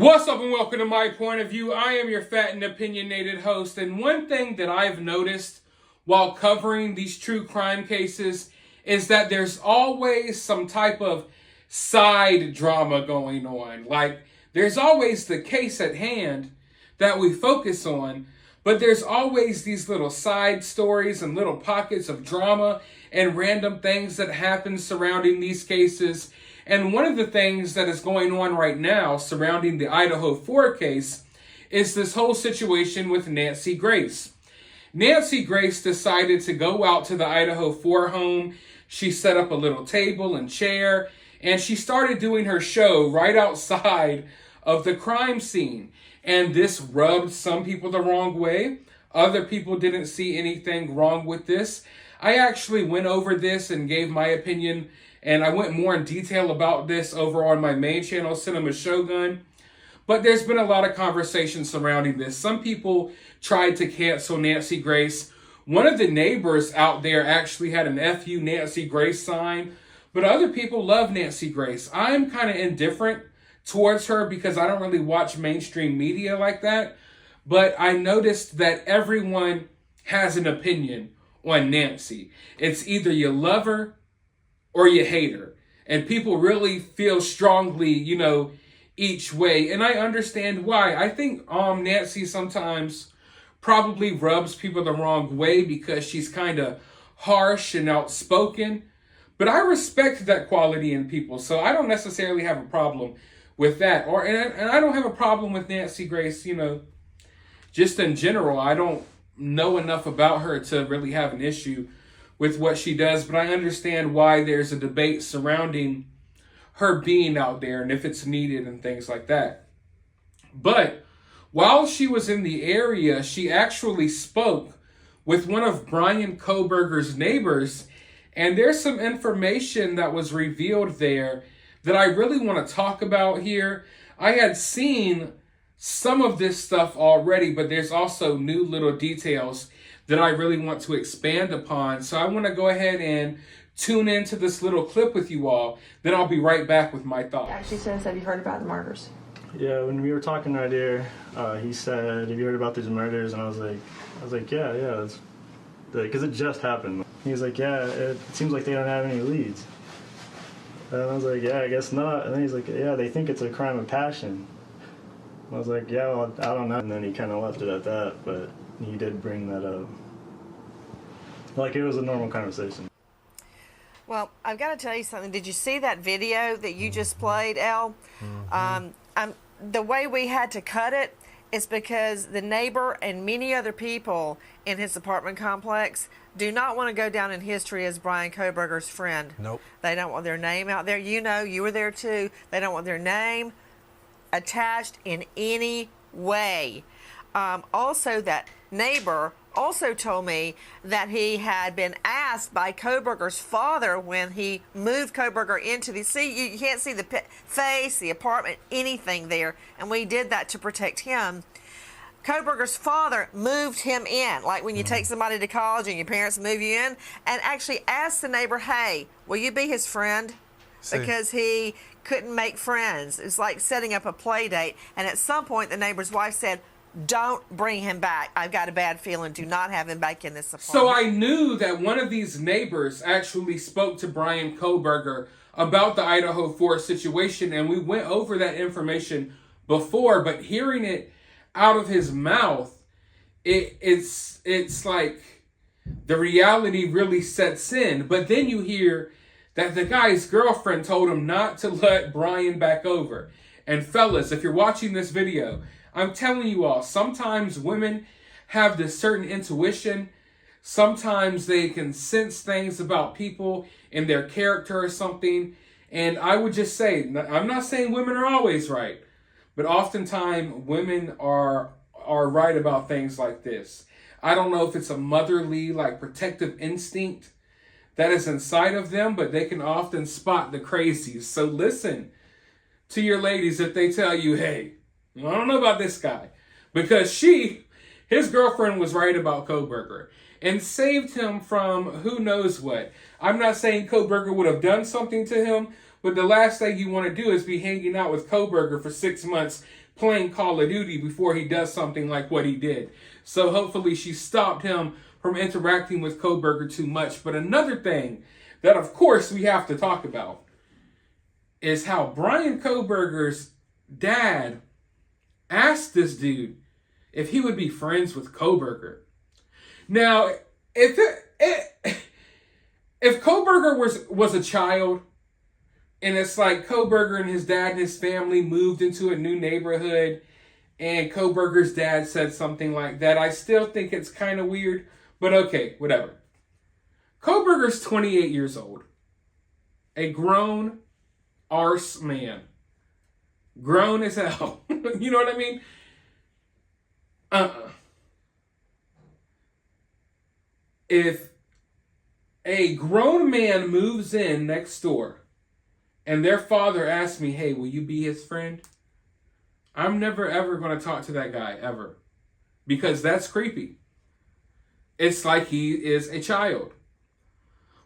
What's up and welcome to My Point of View. I am your fat and opinionated host, and one thing that I've noticed while covering these true crime cases is that there's always some type of side drama going on. Like, there's always the case at hand that we focus on, but there's always these little side stories and little pockets of drama and random things that happen surrounding these cases. And one of the things that is going on right now surrounding the Idaho 4 case is this whole situation with Nancy Grace. Nancy Grace decided to go out to the Idaho 4 home. She set up a little table and chair, and she started doing her show right outside of the crime scene. And this rubbed some people the wrong way. Other people didn't see anything wrong with this. I actually went over this and gave my opinion, and I went more in detail about this over on my main channel, Cinema Shogun. But there's been a lot of conversation surrounding this. Some people tried to cancel Nancy Grace. One of the neighbors out there actually had an FU Nancy Grace sign, but other people love Nancy Grace. I'm kind of indifferent towards her because I don't really watch mainstream media like that. But I noticed that everyone has an opinion on Nancy. It's either you love her or you hate her. And people really feel strongly, each way. And I understand why. I think Nancy sometimes probably rubs people the wrong way because she's kind of harsh and outspoken. But I respect that quality in people, so I don't necessarily have a problem with that. And I don't have a problem with Nancy Grace, just in general. I don't know enough about her to really have an issue with what she does, but I understand why there's a debate surrounding her being out there and if it's needed and things like that. But while she was in the area, she actually spoke with one of Bryan Kohberger's neighbors, and there's some information that was revealed there that I really want to talk about here. I had seen some of this stuff already, but there's also new little details that I really want to expand upon. So I want to go ahead and tune into this little clip with you all. Then I'll be right back with my thoughts. Actually says, have you heard about the murders? Yeah, when we were talking right here, he said, have you heard about these murders? And I was like, yeah, because it just happened. He was like, yeah, it seems like they don't have any leads. And I was like, yeah, I guess not. And then he's like, yeah, they think it's a crime of passion. I was like, yeah, well, I don't know. And then he kind of left it at that, but he did bring that up. Like, it was a normal conversation. Well, I've got to tell you something. Did you see that video that you just played, El? The way we had to cut it is because the neighbor and many other people in his apartment complex do not want to go down in history as Bryan Kohberger's friend. Nope. They don't want their name out there. You were there too. They don't want their name attached in any way. Also, that neighbor also told me that he had been asked by Kohberger's father when he moved Kohberger into the... See, you can't see the face, the apartment, anything there. And we did that to protect him. Kohberger's father moved him in, like when you take somebody to college and your parents move you in, and actually asked the neighbor, hey, will you be his friend? Because he couldn't make friends. It's like setting up a play date. And at some point, the neighbor's wife said, don't bring him back. I've got a bad feeling. Do not have him back in this apartment. So I knew that one of these neighbors actually spoke to Bryan Kohberger about the Idaho 4 situation, and we went over that information before, but hearing it out of his mouth, it's like the reality really sets in. But then you hear that the guy's girlfriend told him not to let Bryan back over. And fellas, if you're watching this video, I'm telling you all, sometimes women have this certain intuition. Sometimes they can sense things about people and their character or something. And I would just say, I'm not saying women are always right, but oftentimes women are right about things like this. I don't know if it's a motherly, protective instinct that is inside of them, but they can often spot the crazies. So listen to your ladies if they tell you, hey, I don't know about this guy, because his girlfriend was right about Kohberger and saved him from who knows what. I'm not saying Kohberger would have done something to him, but the last thing you want to do is be hanging out with Kohberger for 6 months, playing Call of Duty before he does something like what he did. So hopefully she stopped him from interacting with Kohberger too much. But another thing that, of course, we have to talk about is how Bryan Kohberger's dad asked this dude if he would be friends with Kohberger. Now, if Kohberger was a child, and it's like Kohberger and his dad and his family moved into a new neighborhood, and Kohberger's dad said something like that, I still think it's kind of weird, but okay, whatever. Kohberger's 28 years old. A grown arse man. Grown as hell. You know what I mean? If a grown man moves in next door and their father asks me, hey, will you be his friend? I'm never ever going to talk to that guy, ever. Because that's creepy. It's like he is a child.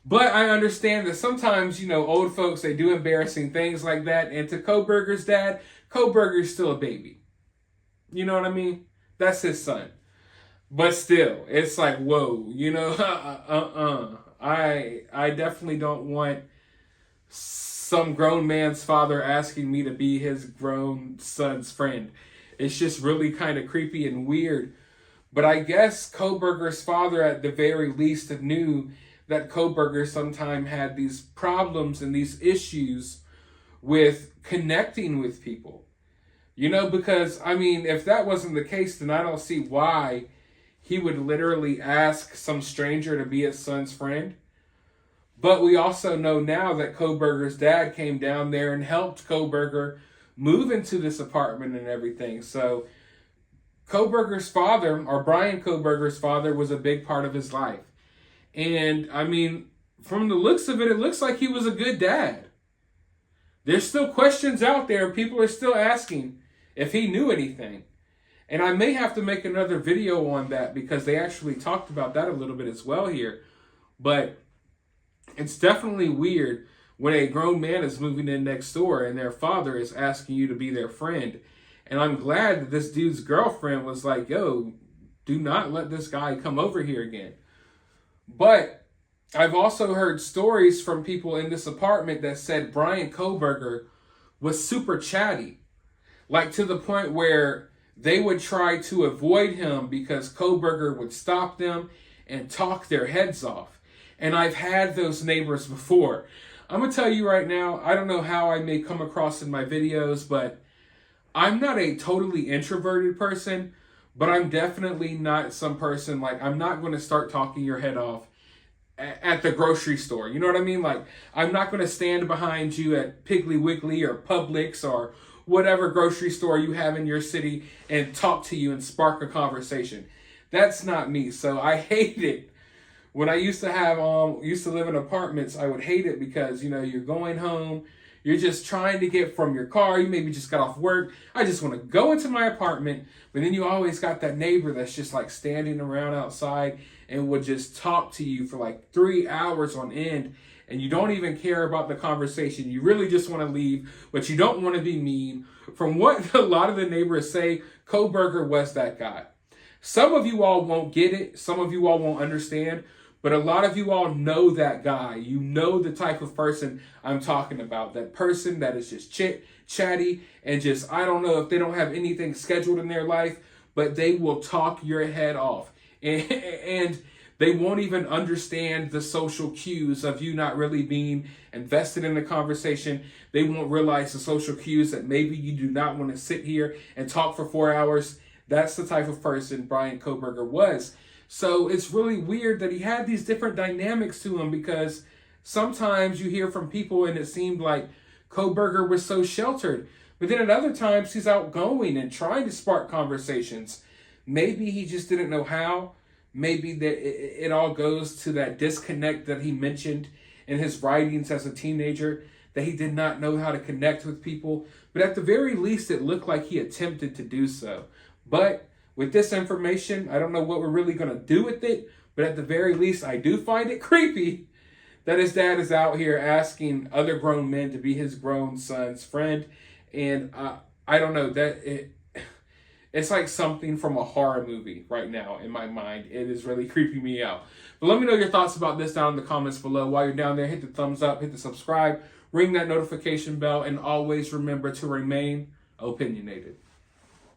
But I understand that sometimes, you know, old folks, they do embarrassing things like that. And to Kohberger's dad, Kohberger's still a baby. You know what I mean? That's his son. But still, it's like, whoa, you know, I definitely don't want some grown man's father asking me to be his grown son's friend. It's just really kind of creepy and weird. But I guess Kohberger's father, at the very least, knew that Kohberger sometimes had these problems and these issues with connecting with people. You know, because, I mean, if that wasn't the case, then I don't see why he would literally ask some stranger to be his son's friend. But we also know now that Kohberger's dad came down there and helped Kohberger move into this apartment and everything. So Kohberger's father, or Bryan Kohberger's father, was a big part of his life. And, I mean, from the looks of it, it looks like he was a good dad. There's still questions out there. People are still asking if he knew anything. And I may have to make another video on that because they actually talked about that a little bit as well here. But it's definitely weird when a grown man is moving in next door and their father is asking you to be their friend. And I'm glad that this dude's girlfriend was like, yo, do not let this guy come over here again. But I've also heard stories from people in this apartment that said Bryan Kohberger was super chatty. Like to the point where they would try to avoid him because Kohberger would stop them and talk their heads off. And I've had those neighbors before. I'm going to tell you right now, I don't know how I may come across in my videos, but I'm not a totally introverted person, but I'm definitely not some person, like, I'm not going to start talking your head off at the grocery store. You know what I mean? Like, I'm not going to stand behind you at Piggly Wiggly or Publix or whatever grocery store you have in your city and talk to you and spark a conversation. That's not me. So I hate it. When I used to live in apartments, I would hate it because, you know, you're going home, you're just trying to get from your car, you maybe just got off work, I just want to go into my apartment, but then you always got that neighbor that's just like standing around outside and would just talk to you for like 3 hours on end, and you don't even care about the conversation. You really just want to leave, but you don't want to be mean. From what a lot of the neighbors say, Kohberger was that guy. Some of you all won't get it, some of you all won't understand, but a lot of you all know that guy. You know the type of person I'm talking about. That person that is just chatty and just, I don't know if they don't have anything scheduled in their life, but they will talk your head off. And they won't even understand the social cues of you not really being invested in the conversation. They won't realize the social cues that maybe you do not want to sit here and talk for 4 hours. That's the type of person Bryan Kohberger was. So it's really weird that he had these different dynamics to him, because sometimes you hear from people and it seemed like Kohberger was so sheltered. But then at other times he's outgoing and trying to spark conversations. Maybe he just didn't know how. Maybe that it all goes to that disconnect that he mentioned in his writings as a teenager, that he did not know how to connect with people. But at the very least, it looked like he attempted to do so. But with this information, I don't know what we're really going to do with it, but at the very least, I do find it creepy that his dad is out here asking other grown men to be his grown son's friend. And I don't know, that It's like something from a horror movie right now in my mind. It is really creeping me out. But let me know your thoughts about this down in the comments below. While you're down there, hit the thumbs up, hit the subscribe, ring that notification bell, and always remember to remain opinionated.